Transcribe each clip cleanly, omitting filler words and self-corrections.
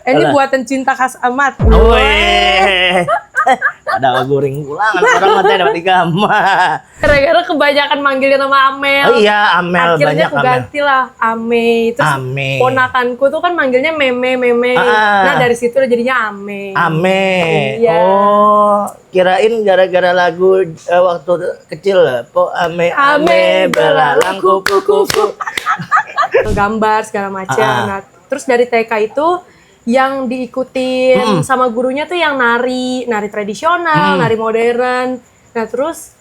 Ini buatan cinta khas Amat. Ada goreng ulang, orang mati dapat ikan. Gara-gara kebanyakan manggilnya nama Amel. Oh iya, Amel. Akhirnya Banyak aku ganti lah Ame. Terus Ame. ponakanku tuh kan manggilnya Meme. Nah dari situ udah jadinya Ame. Ame. Iya. Oh, kirain gara-gara lagu waktu kecil. Po Ame belalang kupu-kupu. Gambar segala macam. Nah, terus dari TK itu yang diikutin sama gurunya tuh yang nari tradisional, nari modern. Nah, terus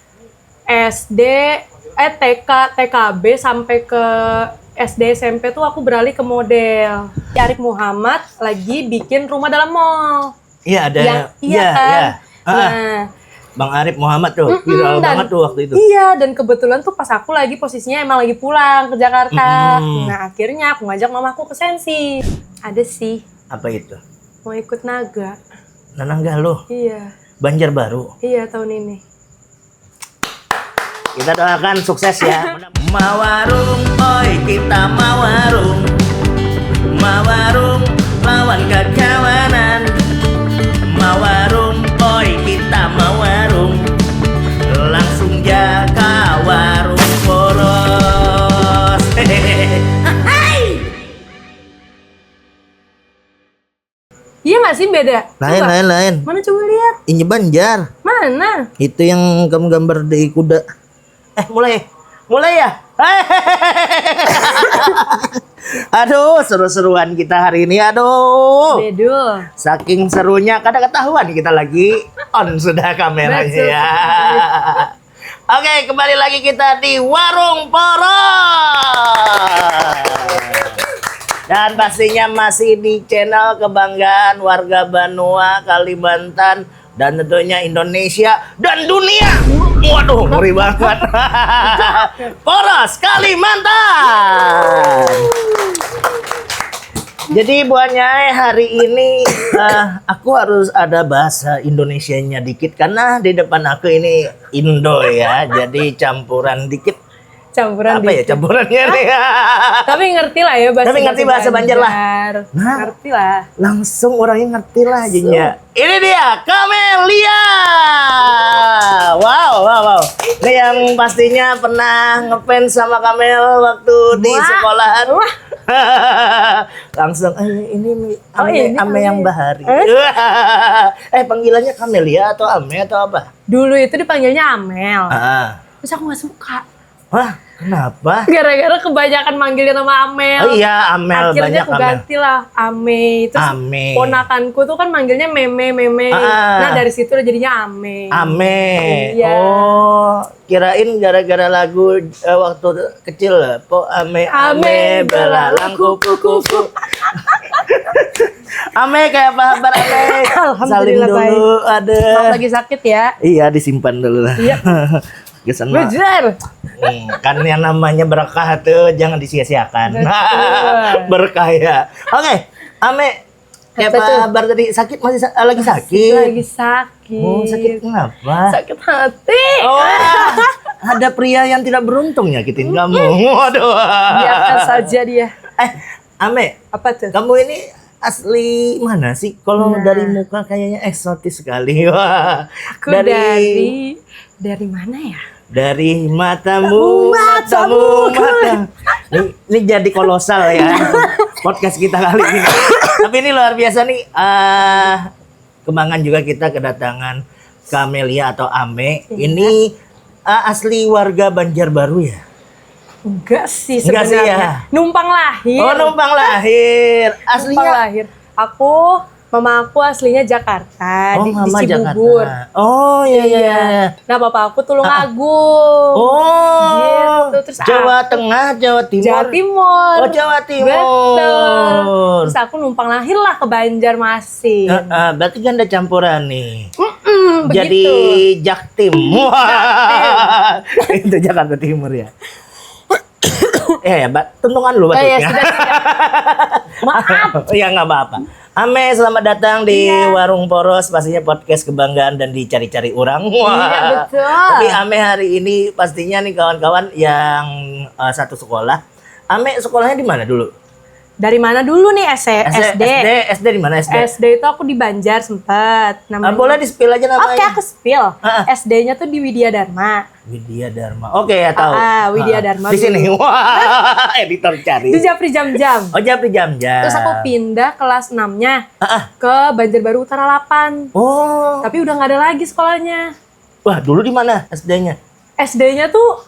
TKB sampai ke SD SMP tuh aku beralih ke model. Arif Muhammad lagi bikin rumah dalam mall. Iya, ada. Iya kan? Nah, Bang Arif Muhammad tuh viral banget tuh waktu itu. Iya, dan kebetulan tuh pas aku lagi posisinya emang lagi pulang ke Jakarta. Nah, akhirnya aku ngajak mamaku ke Sensi. Ada sih. Apa itu? Mau ikut naga. Nananggalo. Iya. Banjarbaru. Iya, tahun ini. Kita doakan sukses ya. Mawarung, oi kita mawarung. Mawarung lawan kekawanan. Mawarung, oi kita mawarung. Langsung jaga warung poros. Iya nggak sih beda? Lain. Mana coba lihat? Ini Banjar. Mana? Itu yang kamu gambar di kuda. Mulai ya. Aduh, seru-seruan kita hari ini. Aduh. Bedul. Saking serunya, kadang ketahuan kita lagi on sudah kameranya ya. Oke, kembali lagi kita di Warung Poros. Dan pastinya masih di channel kebanggaan warga Banua, Kalimantan, dan tentunya Indonesia dan dunia. Waduh, ngeri banget. Poros Kalimantan. Jadi Bu Anyai, hari ini aku harus ada bahasa Indonesianya dikit karena di depan aku ini Indo ya. Jadi campuran dikit. Campuran apa ya campurannya nih? Tapi ngerti lah ya bahasa. Tapi ngerti bahasa Banjar lah. Nah, ngerti lah. Langsung orangnya ngerti lah jadinya. Ini dia Camelia. Wow. Ini yang pastinya pernah ngefans sama Kamel waktu di sekolahan. Langsung ini Ame yang Bahari. Panggilannya Camelia atau Ame atau apa? Dulu itu dipanggilnya Amel. Terus aku gak suka. Wah, kenapa? Gara-gara kebanyakan manggilnya nama Amel. Oh iya, Amel. Akhirnya banyak aku ganti lah Ame. Terus Ame. ponakanku tuh kan manggilnya Meme. Nah dari situ udah jadinya Ame. Ame. Iya. Oh, kirain gara-gara lagu waktu kecil. Po Ame belalang kupu-kupu. Ame kayak apa kabar Ame? Salim dulu. Ada. Lagi sakit ya? Iya, disimpan dulu lah. Iya. Bejar. Kan yang namanya berkah tuh jangan disia-siakan. Berkah ya. Oke, Ame. Kayak kabar tadi sakit masih lagi sakit. Lagi sakit. Oh, sakit kenapa? Sakit hati. Oh, ada pria yang tidak beruntung nyakitin kamu. Waduh. Biarkan saja dia. Ame. Apa tuh? Kamu ini asli mana sih? Kalau dari muka kayaknya eksotis sekali. Wah. Aku dari mana ya? Dari matamu. Ini jadi kolosal ya podcast kita kali ini. Tapi ini luar biasa nih. Kebanggaan juga kita kedatangan Camelia atau Ame. Ini asli warga Banjarbaru ya? Enggak sih sebenarnya. Numpang lahir. Oh, numpang lahir. Aslinya? Numpang lahir. Mama aku aslinya Jakarta, di Cibubur. Jakarta. Oh iya. Nah, papa aku Tulungagung. Oh. Gitu. Terus Jawa Tengah, Jawa Timur. Jawa Timur. Oh, Jawa Timur. Betul. Terus aku numpang lahir lah ke Banjarmasin. Berarti kan ada campuran nih. Jadi begitu. Jaktim. Wah. Itu Jakarta Timur ya. Tuntungan lu batuknya. Ya, sudah. Maaf. Ya nggak apa-apa. Ame, selamat datang di Warung Poros, pastinya podcast kebanggaan dan dicari-cari orang. Wah. Iya, betul. Tapi Ame hari ini pastinya nih kawan-kawan yang satu sekolah. Ame sekolahnya di mana dulu? Dari mana dulu nih SD? SD di mana SD? SD itu aku di Banjar sempet. Boleh di-spill aja namanya. Oke, aku spill. SD-nya tuh di Widya Dharma. Widya Dharma. Oke, ya tahu. Widya Dharma. Di sini. Wah, editor cari. Di Japri Jam-Jam. Oh, Japri Jam-Jam. Terus aku pindah kelas 6-nya ke Banjarbaru Utara 8. Oh. Tapi udah nggak ada lagi sekolahnya. Wah, dulu di mana SD-nya? SD-nya tuh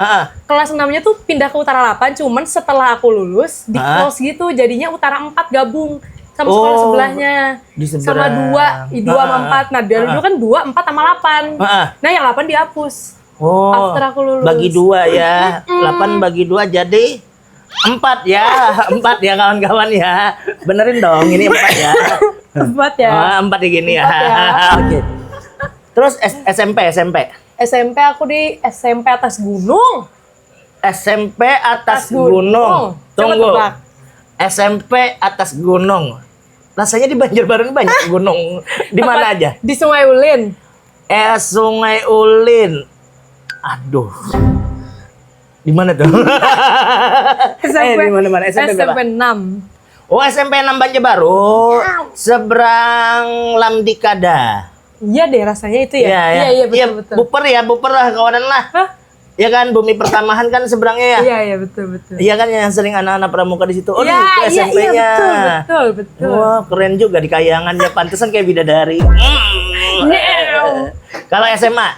kelas 6-nya tuh pindah ke Utara 8, cuman setelah aku lulus di close gitu, jadinya Utara 4 gabung sama sekolah sebelahnya. Sama 2 sama 4. Nah, dulu kan 2, 4 sama 8. Nah, yang 8 dihapus. Oh. After aku lulus. Bagi 2 ya. 8 bagi 2 jadi 4 ya. 4 ya kawan-kawan ya. Benerin dong, ini 4 ya. 4 ya. 4 ya gini ya. 4 ya. Oke. Terus SMP. SMP aku di SMP Atas Gunung. SMP Atas Gunung. Tunggu. SMP Atas Gunung. Rasanya di Banjarbaru banyak gunung. Di mana aja? Di Sungai Ulin. Sungai Ulin. Aduh. Di mana tuh? SMP, di mana? SMP berapa? 6. Oh, SMP 6 Banjarbaru. Seberang Lamdikada. Iya deh rasanya itu ya. Iya betul. Buper lah kawanan lah. Ya kan Bumi Pertamahan kan seberangnya ya. Iya betul. Iya kan yang sering anak-anak pramuka di situ. Oh, iya, itu SMP-nya. Iya betul. Wah, keren juga di kayangannya, pantesan kayak bidadari. Kalau SMA?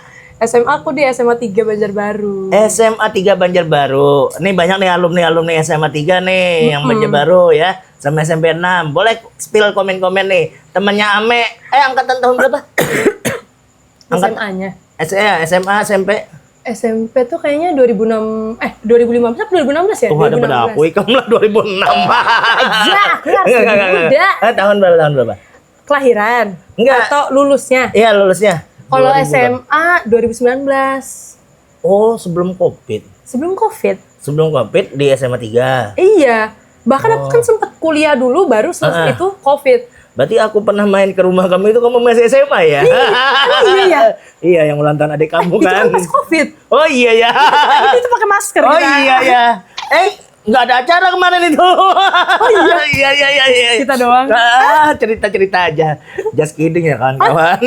SMA aku di SMA 3 Banjarbaru. SMA 3 Banjarbaru. Nih banyak nih alumni SMA 3 nih yang Banjarbaru ya. Sama SMP 6. Boleh spill komen-komen nih. Temannya Ame, angkatan tahun berapa? SMA-nya. SMA, SMP. SMP tuh kayaknya 2015 atau 2016 ya? Tuh ada pada aku, kamu lah 2006. Aja, aku harus muda. Tahun berapa? Kelahiran? Enggak. Atau lulusnya? Iya, lulusnya. Kalau SMA 2019. Oh, sebelum COVID. Sebelum COVID di SMA 3. Iya. Bahkan aku kan sempat kuliah dulu baru selesai itu COVID. Berarti aku pernah main ke rumah kamu itu kamu masih SMA ya? Iya. Iya, yang ulang tahun adik kamu kan. Itu kan pas COVID. Oh iya ya. Itu pakai masker. Oh iya ya. Nggak ada acara kemarin itu. Oh iya. iya. Kita doang. Cerita aja. Just kidding ya kawan-kawan.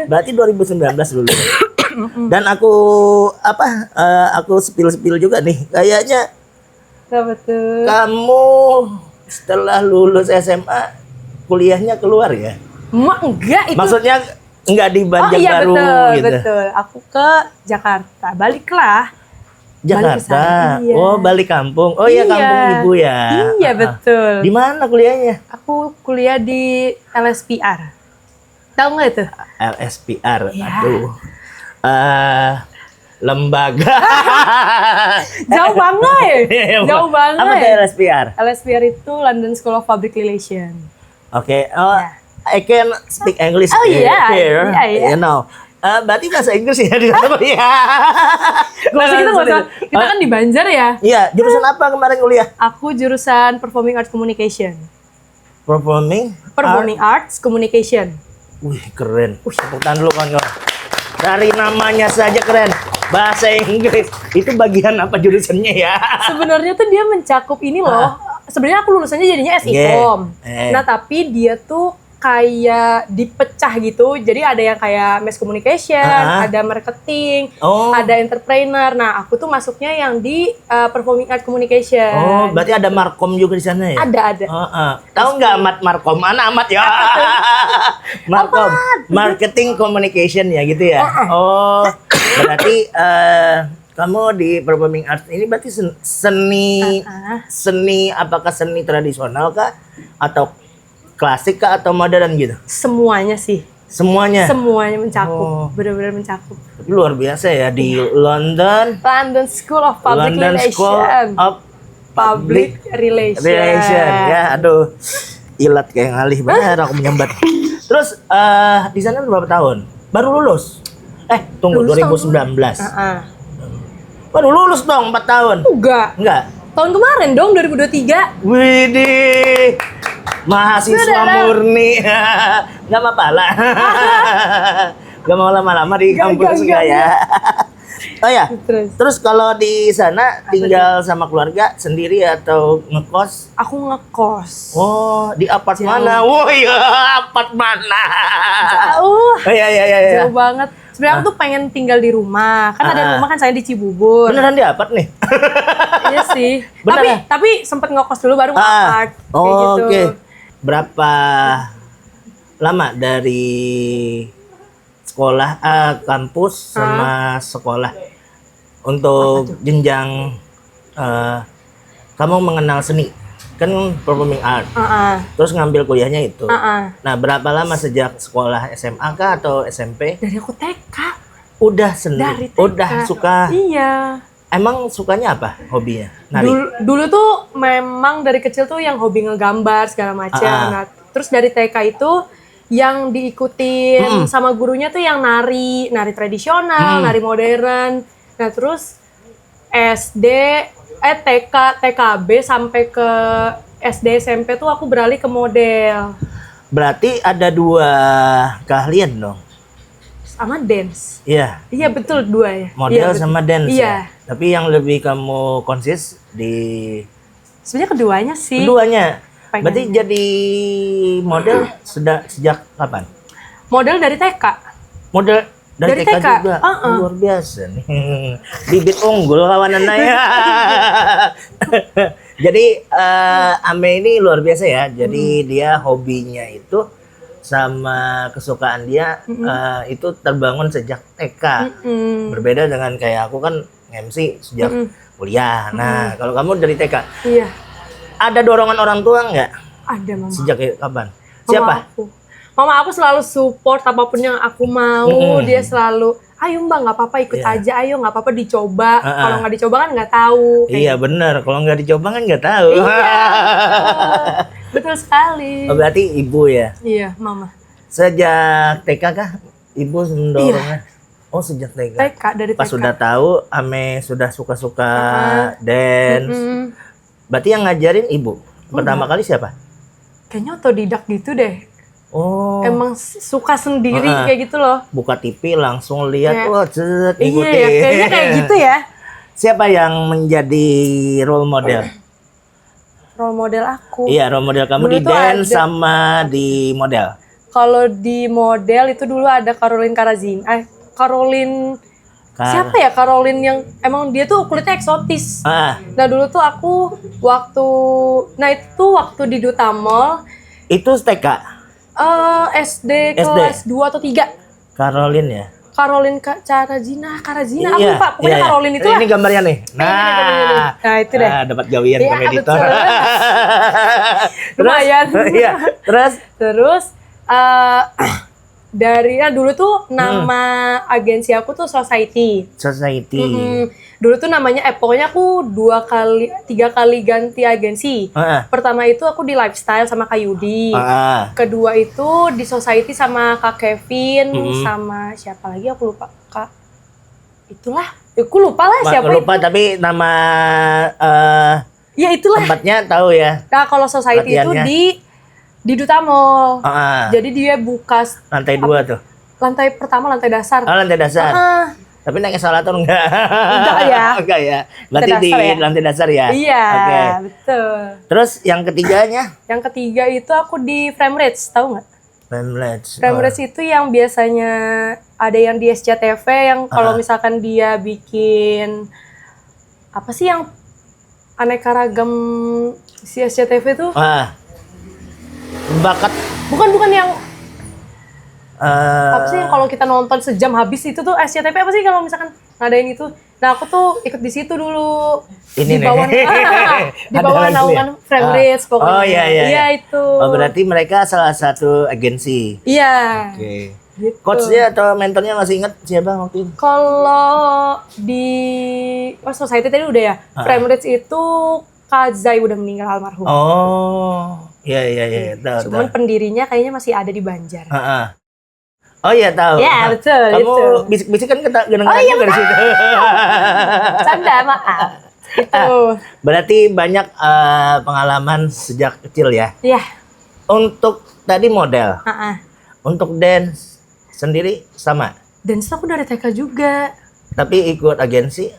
Berarti 2019 dulu. Dan aku spill juga nih. Kayaknya betul. Kamu setelah lulus SMA kuliahnya keluar ya? Enggak itu. Maksudnya enggak di Banjarbaru gitu. Betul. Aku ke Jakarta. Baliklah. Jakarta. Iya. Oh, balik kampung. Oh iya, kampung ibu ya. Iya, betul. Di mana kuliahnya? Aku kuliah di LSPR. Tahu nggak itu? LSPR. Ya. Aduh. Lembaga. Jauh banget. Jauh banget. Apa itu LSPR? LSPR itu London School of Public Relations. Oke. I can speak English here. Yeah. You know. Berarti bahasa Inggris ya di sana ya. Kita kan di Banjar ya. Iya, jurusan apa kemarin kuliah? Aku jurusan Performing Arts Communication. Performing Arts Communication. Wih, keren. Tepuk tangan dulu kan. Dari namanya saja keren. Bahasa Inggris. Itu bagian apa jurusannya ya? Sebenarnya tuh dia mencakup ini loh. Sebenarnya aku lulusannya jadinya SIKOM. Nah, tapi dia tuh kayak dipecah gitu. Jadi ada yang kayak mass communication, ada marketing, ada entrepreneur. Nah, aku tuh masuknya yang di performing art communication. Oh, berarti ada markom juga di sana ya? Ada. Tahu nggak amat markom? Mana amat ya? Markom, marketing communication ya gitu ya. Oh, berarti kamu di performing arts ini berarti seni apakah seni tradisional kah atau klasik kah atau modern gitu? Semuanya sih. Semuanya mencakup, benar-benar mencakup. Luar biasa ya di London School of Public Relation. Ya, aduh, ilat kayak ngalih banget aku menyambat. Terus di sana berapa tahun? Baru lulus? Tunggu, 2019. Baru lulus dong 4 tahun? Enggak. Tahun kemarin dong 2023. Widih. Mahasiswa murni. Enggak apa-apa lah. Enggak mau lama-lama di kampus enggak ya. Oh ya. Terus Terus kalau di sana tinggal sama keluarga sendiri atau ngekos? aku ngekos. Oh, di apart Jauh. mana? Oh iya, apart mana? Jauh. Oh iya iya iya. iya. Jauh banget. Sebenarnya aku tuh pengen tinggal di rumah. Kan ada rumah kan saya di Cibubur. Beneran di apart nih? Iya sih. Bener Tapi sempet ngekos dulu baru ngapart. Kayak Oh, gitu. oke. Berapa lama dari sekolah kampus sama sekolah untuk jenjang kamu mengenal seni? Kan performing art. Terus ngambil kuliahnya itu. Nah, berapa lama sejak sekolah SMA kah atau SMP? Dari aku TK. Udah seni, Dari TK. udah suka. Iya. Emang sukanya apa hobinya? Nari? Dulu tuh memang dari kecil tuh yang hobi ngegambar segala macam. Nah, terus dari TK itu yang diikutin sama gurunya tuh yang nari tradisional, nari modern. Nah, terus SD, TK, TKB sampai ke SD SMP tuh aku beralih ke model. Berarti ada 2 keahlian dong. Sama dance. Iya. Iya betul 2 ya. Model iya, sama dance. Iya. Ya? Tapi yang lebih kamu konsis di Sebenarnya keduanya sih. keduanya. Pengen. Berarti jadi model sudah sejak kapan? Model dari TK. Model dari TK juga. Luar biasa nih. Bibit unggul kawan ya. Jadi Ame ini luar biasa ya. Jadi dia hobinya itu sama kesukaan dia itu terbangun sejak TK. Berbeda dengan kayak aku kan MC sejak kuliah. Nah, kalau kamu dari TK. Iya. Ada dorongan orang tua nggak? Ada mama. Sejak kapan? Siapa? Mama aku selalu support apapun yang aku mau. Dia selalu, ayo mbak nggak apa-apa ikut aja, ayo nggak apa-apa dicoba. Kalau nggak dicoba kan nggak tahu. Iya benar. Kalau nggak dicoba kan nggak tahu. Iya. Betul sekali. Oh, berarti ibu ya? Iya, mama. Sejak TK kah ibu mendorongnya? Oh, sejak TK. TK dari TK. Pas sudah tahu Ame sudah suka-suka dance. Berarti yang ngajarin ibu. Pertama kali siapa? Kayaknya otodidak gitu deh. Oh. Emang suka sendiri kayak gitu loh. Buka TV langsung lihat, wah, ikutin. Iya, kayaknya kayak gitu ya. Siapa yang menjadi role model? Role model aku. Iya, role model kamu Dulu di tuh dance ada. sama di model. Kalau di model itu dulu ada Caroline Karazin. Caroline siapa ya Caroline yang emang dia tuh kulitnya eksotis. Nah dulu tuh aku waktu di Duta Mall. Itu TK? SD kelas 2 atau 3. Caroline ya? Caroline Karazina, Iya, aku lupa. Pokoknya iya. Caroline itu lah. Ini gambarnya nih. Nah, itu deh. Dapat gawian Iya, sama editor. betul. Lumayan. Iya, Terus dulu tuh nama agensi aku tuh Society. Dulu tuh namanya pokoknya aku 3 kali ganti agensi. Pertama itu aku di Lifestyle sama Kak Yudi. Kedua itu di Society sama Kak Kevin sama siapa lagi aku lupa. Kak itulah. Aku lupa lah siapa lupa itu. tapi nama ya itulah. tempatnya tahu ya. Nah, kalau Society latihannya. itu di Duta Mall. Jadi dia buka lantai 2 tuh. lantai pertama, lantai dasar. Lantai dasar. Tapi naik eskalator enggak? Enggak ya. Enggak ya. Berarti di lantai dasar ya? Iya, Oke. betul. Terus yang ketiganya? Yang ketiga itu aku di Framerits, tahu nggak? Framerits itu yang biasanya ada yang di SCTV yang kalau misalkan dia bikin apa sih yang aneka ragam si SCTV tuh? Bakat. Bukan yang apa sih yang kalau kita nonton sejam habis itu tuh SCTV apa sih kalau misalkan ngadain itu? Nah aku tuh ikut di situ dulu. Ini di bawah di bawah naungan Framerits pokoknya. Oh iya. Iya itu. Oh berarti mereka salah satu agensi. Iya. Oke. Gitu. Coachnya atau mentornya masih ingat siapa waktu itu? Kalau di Society tadi udah ya. Framerits itu Kak Zai udah meninggal almarhum. Oh. Iya. Cuman pendirinya kayaknya masih ada di Banjar. Oh iya tahu. Iya betul. Kamu bisik-bisik kan kedengeran juga di situ. Canda maaf. Itu. Berarti banyak pengalaman sejak kecil ya. Iya. Untuk tadi model. Untuk dance sendiri sama. Dance aku dari TK juga. Tapi ikut agensi?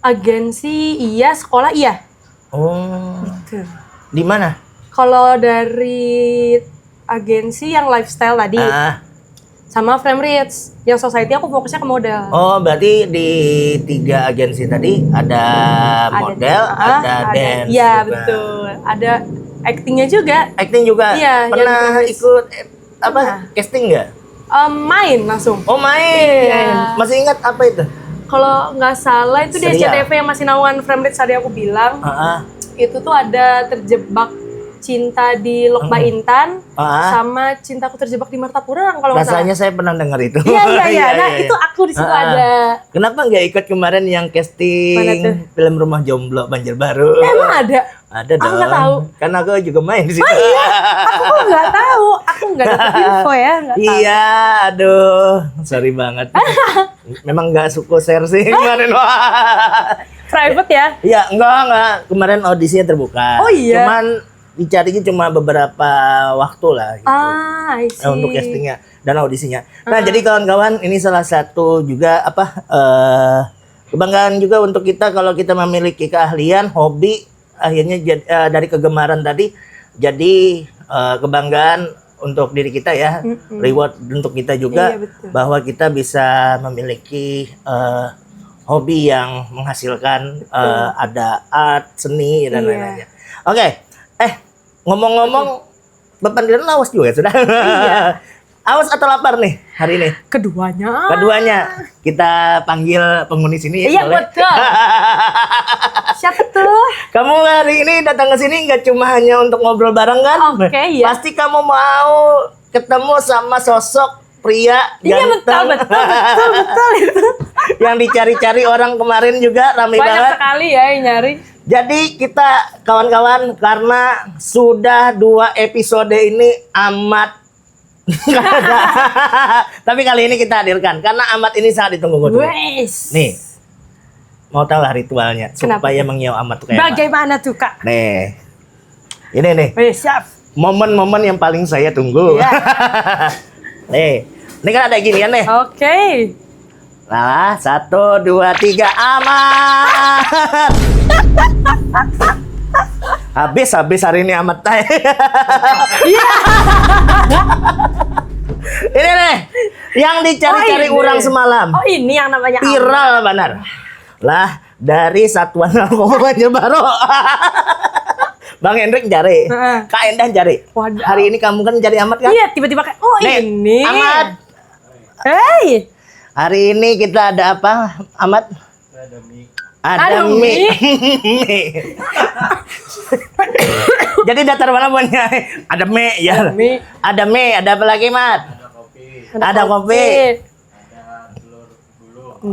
Agensi iya, sekolah iya. Oh. Gitu. Di mana? Kalau dari agensi yang lifestyle tadi, sama Frame Rich, yang society aku fokusnya ke model. Oh, berarti di 3 agensi tadi ada model, ada dance. Iya, juga. betul. Ada actingnya juga. Acting juga? Iya. Pernah ikut apa? Pernah. Casting nggak? Main langsung. Oh, main. Iya. Masih ingat apa itu? Kalau nggak salah itu di Serial. SCTV yang masih naungan Frame Rich tadi aku bilang. Itu tuh ada terjebak cinta di Lok Baintan sama cintaku terjebak di Martapura kalau nggak salah. Rasanya saya pernah dengar itu. Iya. Nah, itu aku di situ ada. Kenapa nggak ikut kemarin yang casting film Rumah Jomblo Banjarbaru? Emang ada? Ada dong. Aku nggak tahu. Karena aku juga main di situ. Oh iya, aku nggak tahu. Aku nggak dapet info ya, nggak tahu. Iya, aduh, sorry banget. Memang nggak suka share sih kemarin. Private ya? Iya, enggak. Kemarin audisinya terbuka. Oh iya. Cuman dicarinya cuma beberapa waktu lah gitu. I see. Untuk castingnya dan audisinya. Nah, jadi kawan-kawan, ini salah satu juga kebanggaan juga untuk kita kalau kita memiliki keahlian, hobi, akhirnya dari kegemaran tadi jadi kebanggaan untuk diri kita ya, reward untuk kita juga, bahwa kita bisa memiliki hobi yang menghasilkan ada art, seni dan lain-lainnya. Oke. Ngomong-ngomong, Bapak Dilan awas juga sudah. Iya. Awas atau lapar nih hari ini? Keduanya. Kita panggil penghuni sini. Iya, boleh? betul. Siapa tuh? Kamu hari ini datang ke sini nggak cuma hanya untuk ngobrol bareng kan? Oke, iya. Pasti kamu mau ketemu sama sosok pria ganteng. Betul itu. Yang dicari-cari orang kemarin juga ramai banget. Banyak sekali ya yang nyari. Jadi kita kawan-kawan, karena sudah 2 episode ini amat tapi kali ini kita hadirkan karena amat ini sangat ditunggu-tunggu. Nih, mau tahu lah ritualnya. Kenapa? Supaya mengiau amat tuh kayak bagaimana tuh Kak? Nih, ini nih. Siap. Momen-momen yang paling saya tunggu. Iya. Nih, ini kan ada ginian nih. Oke. Nah, 1, 2, 3, amat. Habis hari ini amat tay. Ini nih, yang dicari-cari orang semalam. Oh, ini yang namanya viral benar. Lah, dari Satuan Narkoba Banjarbaru. Bang Hendrik cari, Kak Endah cari. Hari ini kamu kan cari amat kan? Iya, tiba-tiba kayak, nih, ini. Amat. Hey. Hari ini kita ada apa, Amat? Ada mie. Jadi datar mana punya? Ada mie ya. Ada mie, ada apa lagi, Mat? Ada kopi.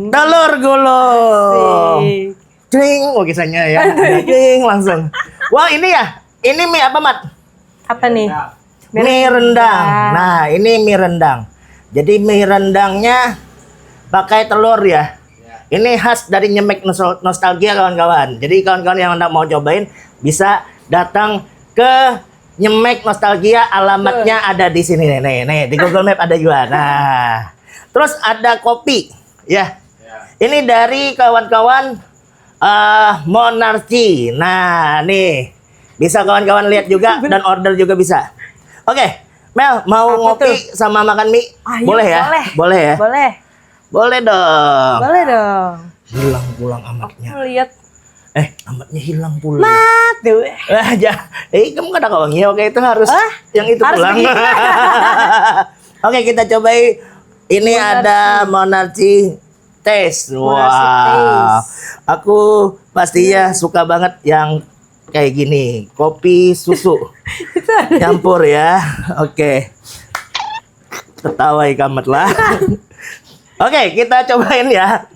Telur gulung. Cing, kisahnya ya. Cing langsung. Wah, ini ya. Ini mie apa, Mat? Apa nih? Mie rendang. Nah, ini mie rendang. Jadi mie rendangnya pakai telur ya. Ini khas dari Nyemek Nostalgia kawan-kawan. Jadi kawan-kawan yang mau cobain bisa datang ke Nyemek Nostalgia, alamatnya ada di sini nih, di Google Map ada juga. Nah, terus ada kopi ya. Ini dari kawan-kawan Monarchy. Nah, nih bisa kawan-kawan lihat juga dan order juga bisa. Oke, Mel mau ngopi sama makan mie? Boleh ya? Boleh ya? Boleh. Boleh dong. Boleh dong. Hilang pulang amatnya. Aku lihat. Amatnya hilang pulang. Tuh. Kamu kata kawan ya, oke itu harus yang itu harus pulang. Oke, kita cobain. Ini ada Monarchy Taste. Wow. Aku pastinya suka banget yang kayak gini. Kopi susu. Campur ya. Oke. Ketawa ikamat lah. Oke, kita cobain ya.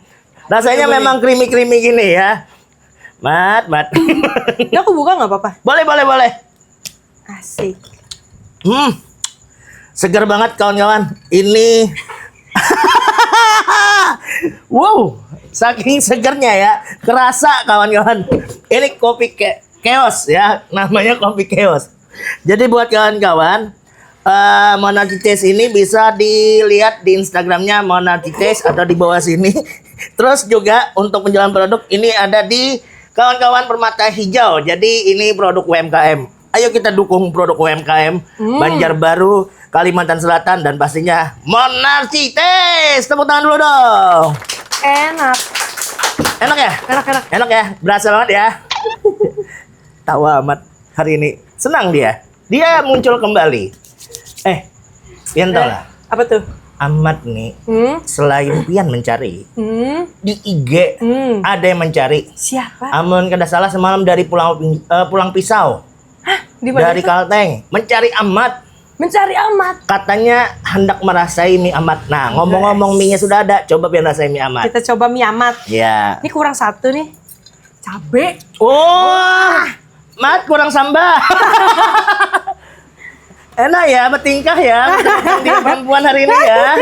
Rasanya memang creamy-creamy gini ya. Mat. Ya, aku buka nggak apa-apa? Boleh. Asik. Segar banget kawan-kawan. Ini wow, saking segernya ya. Kerasa kawan-kawan. Ini kopi chaos ya. Namanya kopi chaos. Jadi buat kawan-kawan, Monarchy Taste ini bisa dilihat di Instagramnya Monarchy Taste atau di bawah sini. Terus juga untuk penjualan produk ini ada di kawan-kawan Permata Hijau. Jadi ini produk UMKM. Ayo kita dukung produk UMKM Banjarbaru, Kalimantan Selatan, dan pastinya Monarchi Taste. Tepuk tangan dulu dong. Enak. Enak ya? Enak. Enak ya? Berasa banget ya? Tawa amat hari ini. Senang dia. Dia muncul kembali. Pian tau lah. Apa tuh? Amat nih, selain Pian mencari, di IG ada yang mencari. Siapa? Amun kada salah semalam dari Pulang Pisau. Hah? Di mana Dari itu? Kalteng. Mencari Amat. Mencari Amat. Katanya hendak merasai mie Amat. Nah, ngomong-ngomong mie-nya sudah ada. Coba Pian rasai mie Amat. Kita coba mie Amat. Ya. Ini kurang satu nih. Cabe. Oh, Mat kurang sambal. Enak ya, bertingkah ya. Di perempuan hari ini ya.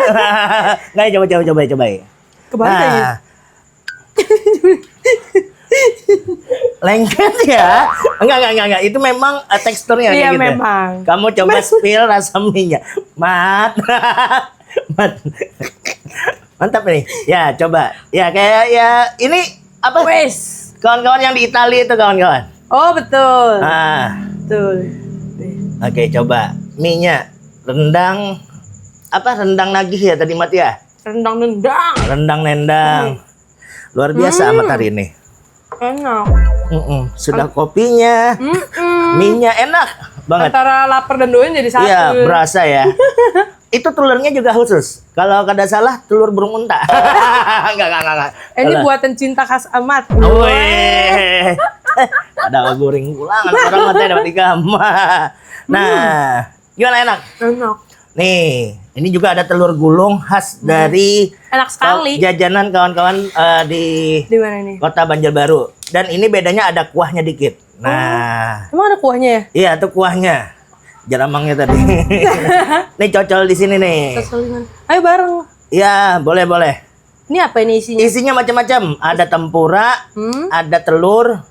Nggak, coba. Kebalik lagi. Lengket ya. Enggak. Itu memang teksturnya Iya, kayak gitu. memang. Kamu coba spill rasa mie-nya. Mat. Mantap nih. Ya, coba. Ya, kayak ya ini apa? Wes. Kawan-kawan yang di Italia itu kawan-kawan. Oh, betul. Betul. Oke, coba. Mie-nya rendang rendang nagih ya tadi Mat ya? Rendang nendang. Rendang nendang. Luar biasa amat hari ini. Enak. Sudah kopinya. Mie-nya enak banget. Antara lapar dan doyan jadi satu. Iya, berasa ya. Itu telurnya juga khusus. Kalau kada salah telur burung unta. Enggak. Ini buatan cinta khas Amat. Wih. Ada goreng pulang orang mati dapat ikan. Nah, gimana enak? Enak. Nih, ini juga ada telur gulung khas dari Enak sekali. jajanan kawan-kawan di Di mana nih? Kota Banjarbaru. Dan ini bedanya ada kuahnya dikit. Nah, Emang ada kuahnya ya? iya itu kuahnya. Jaramangnya tadi. Nih cocol di sini nih. Ayo bareng. Iya, boleh. Ini apa ini isinya? Isinya macam-macam. Ada tempura, ada telur.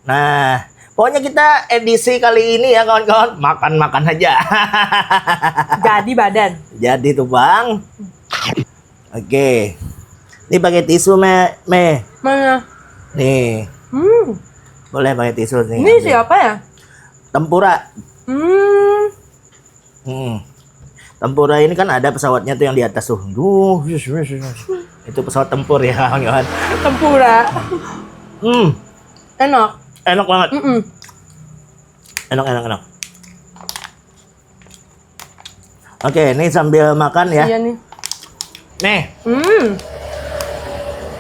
Nah, pokoknya kita edisi kali ini ya kawan-kawan makan-makan aja. Jadi badan. Jadi tuh Bang. Oke. Ini pakai tisu me. Mana? Nih, boleh pakai tisu nih. Ini ambil. siapa ya? Tempura. Tempura ini kan ada pesawatnya tuh yang di atas tuh. Itu pesawat tempur ya kawan-kawan. Tempura. Enak. Enak banget. Enak. Oke, ini sambil makan ya. Iya nih. Nih,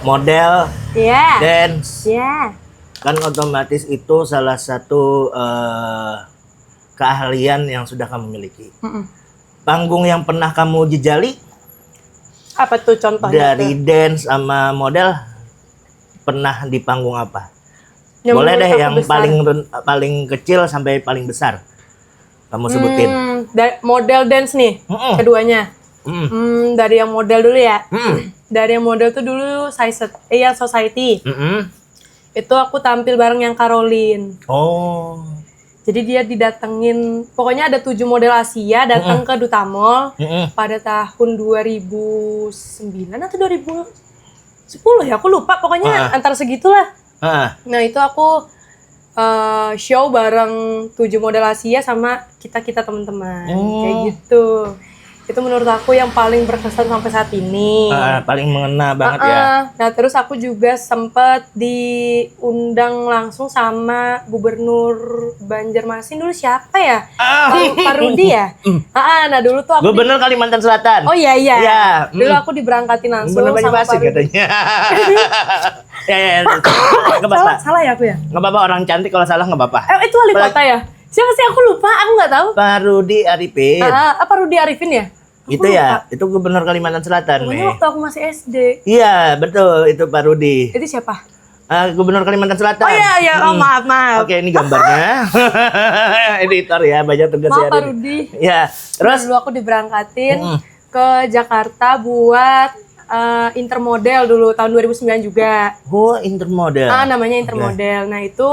model Iya. dance. Iya. Kan otomatis itu salah satu keahlian yang sudah kamu miliki. Panggung yang pernah kamu jejali Apa tuh contohnya? dari dance sama model pernah di panggung apa? Yang Boleh menurut deh aku yang besar. paling kecil sampai paling besar. Kamu sebutin. Model dance nih, keduanya. Dari yang model dulu ya. Dari yang model tuh dulu yang Society. Itu aku tampil bareng yang Caroline. Oh. Jadi dia didatengin, pokoknya ada 7 model Asia datang ke Duta Mall pada tahun 2009 atau 2010 ya, aku lupa. Pokoknya antara segitulah. Nah itu aku show bareng 7 model Asia sama kita teman-teman, kayak gitu. Itu menurut aku yang paling berkesan sampai saat ini. Paling mengena banget ya. Nah terus aku juga sempet diundang langsung sama Gubernur Banjarmasin dulu, siapa ya? Pak Rudi ya? Nah dulu tuh aku Gubernur Kalimantan Selatan. Oh iya. Iya. Dulu aku diberangkatin langsung Gubernur sama Banjarmasin Pak Rudi. katanya. Ya. Nggak apa-apa. Salah ya aku ya? Nggak apa-apa, orang cantik kalau salah nggak apa-apa. Itu wali kota ya? Siapa sih, aku lupa, aku nggak tahu. Pak Rudi Arifin. Apa Rudi Arifin ya? Aku Itu ya, lupa. itu Gubernur Kalimantan Selatan Pokoknya nih. waktu aku masih SD. Iya, betul, itu Pak Rudi. Itu siapa? Gubernur Kalimantan Selatan. Oh iya, oh maaf. Oke, ini gambarnya. Editor ya, banyak tugas Maaf ya. Pak Rudi. Ya, terus Dulu aku diberangkatin ke Jakarta buat intermodel dulu tahun 2009 juga. intermodel. Namanya intermodel. Nah itu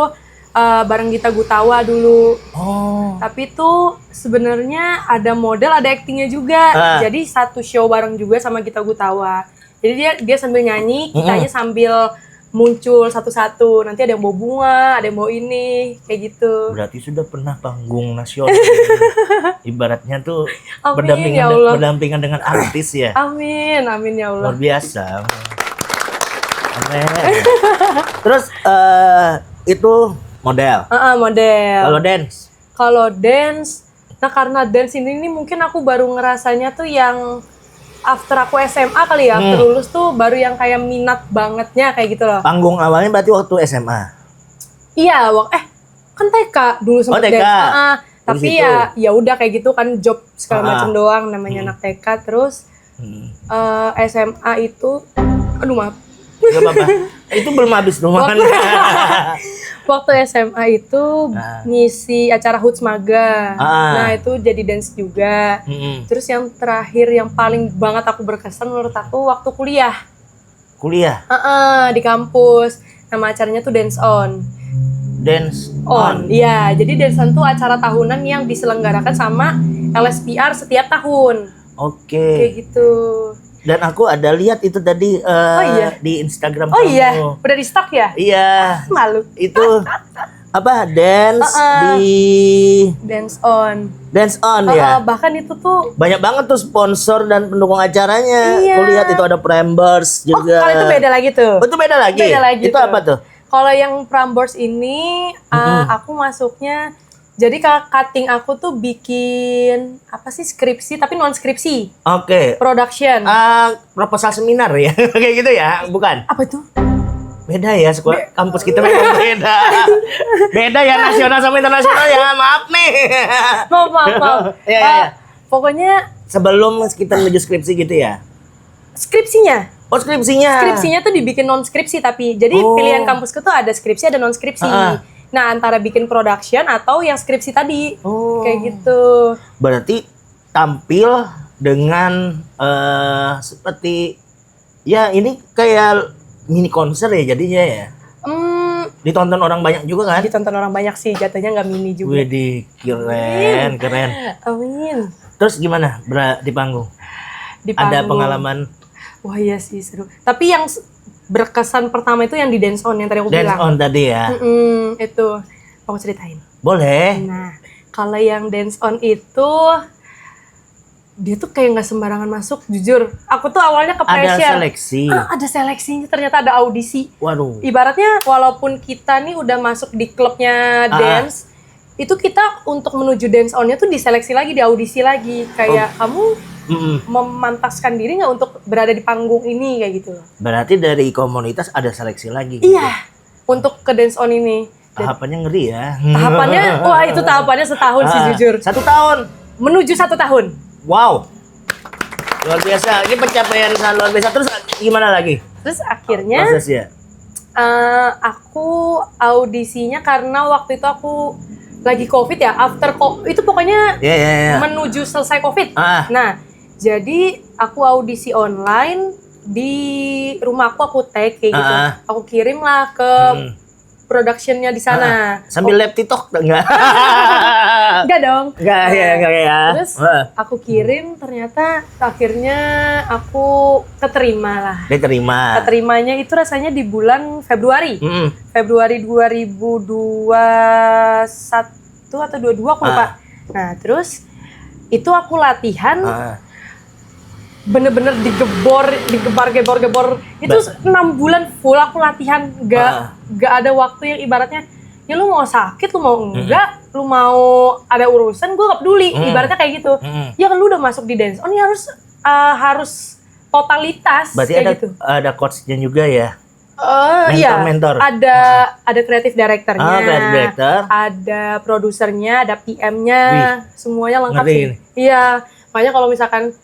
bareng Gita Gutawa dulu. Tapi itu sebenarnya ada model, ada aktingnya juga. Jadi satu show bareng juga sama Gita Gutawa. Jadi dia sambil nyanyi, kitanya sambil muncul satu-satu. Nanti ada yang bawa bunga, ada yang bawa ini, kayak gitu. Berarti sudah pernah panggung nasional. Ibaratnya tuh Amin, ya Allah. berdampingan dengan artis ya. Amin ya Allah. Luar biasa. Amin. Terus itu model. Model. Kalau dance? Nah karena dance ini mungkin aku baru ngerasanya tuh yang after aku SMA kali ya, after lulus tuh baru yang kayak minat bangetnya kayak gitu loh. Panggung awalnya berarti waktu SMA? Iya, kan TK dulu sempet TK. dance. Tapi ya udah kayak gitu kan job segala macam doang namanya anak TK. Terus SMA itu, aduh maaf. Gak apa-apa. Itu belum habis dong makan. Waktu SMA itu ngisi acara HUTS Maga. Nah itu jadi dance juga. Terus yang terakhir yang paling banget aku berkesan menurut aku waktu kuliah. Kuliah? Di kampus. Nama acaranya tuh Dance On. Dance On? Iya, jadi Dance On tuh acara tahunan yang diselenggarakan sama LSPR setiap tahun. Oke. Kayak gitu. Dan aku ada lihat itu tadi di Instagram kamu. Iya, udah di stok ya? Iya. Malu. Itu apa? Dance di Dance On. Dance On ya. Bahkan itu tuh banyak banget tuh sponsor dan pendukung acaranya. Iya. Aku lihat itu ada Prambors juga. Kalau itu beda lagi tuh. Itu beda lagi. Beda lagi itu tuh. apa tuh? Kalau yang Prambors ini aku masuknya. Jadi cutting aku tuh bikin apa sih skripsi tapi non skripsi. Oke. Production. Proposal seminar ya, kayak gitu ya, bukan? Apa tuh? Beda ya, sekolah kampus kita memang beda. Beda ya nasional sama internasional ya, maaf nih. Maaf. Ya. Pokoknya sebelum kita menuju skripsi gitu ya. Skripsinya. Oh skripsinya. Skripsinya tuh dibikin non skripsi tapi jadi pilihan kampusku tuh ada skripsi ada non skripsi. Nah, antara bikin production atau yang skripsi tadi. Kayak gitu. Berarti tampil dengan seperti ya ini kayak mini konser ya jadinya ya. Ditonton orang banyak juga kan? Ditonton orang banyak sih, jatuhnya nggak mini juga. Widih, keren. Amin. Terus gimana di panggung? Di panggung. Ada pengalaman? Wah iya sih seru. Tapi yang berkesan pertama itu yang di Dance On yang tadi aku bilang. Dance On tadi ya? Itu. Aku ceritain. Boleh. Nah, kalau yang Dance On itu dia tuh kayak nggak sembarangan masuk, jujur. Aku tuh awalnya ke pressure. Ada seleksi. Ada seleksinya, ternyata ada audisi. Waduh. Ibaratnya walaupun kita nih udah masuk di klubnya dance, itu kita untuk menuju Dance On-nya tuh diseleksi lagi, di audisi lagi. Kayak kamu memantaskan diri nggak untuk berada di panggung ini kayak gitu. Berarti dari komunitas ada seleksi lagi. Iya, untuk ke Dance On ini. Tahapannya ngeri ya. Tahapannya, wah itu tahapannya setahun sih jujur. 1 tahun. Menuju 1 tahun. Wow. Luar biasa. Ini pencapaian sangat luar biasa. Terus gimana lagi? Terus akhirnya prosesnya? Aku audisinya karena waktu itu aku lagi COVID ya. Itu pokoknya menuju selesai COVID. Nah, jadi aku audisi online di rumahku, aku tag kayak gitu. Aku kirim lah ke productionnya di sana. Sambil live TikTok enggak? Enggak dong. Enggak ya. Terus aku kirim, ternyata akhirnya aku keterima lah. Diterima. Keterimanya itu rasanya di bulan Februari. Februari 2021 atau 22 aku lupa. Nah, terus itu aku latihan bener-bener digebar-gebor itu 6 bulan full aku latihan, gak ada waktu yang ibaratnya ya lu mau sakit, lu mau enggak, lu mau ada urusan, gue gak peduli, ibaratnya kayak gitu. Ya kan lu udah masuk di Dance On, ya harus totalitas. Berarti kayak gitu. Ada coachnya juga ya? Mentor. Ada creative directornya, creative director. Ada produsernya, ada PM-nya, semuanya lengkap Ngeri. sih. Iya, makanya kalau misalkan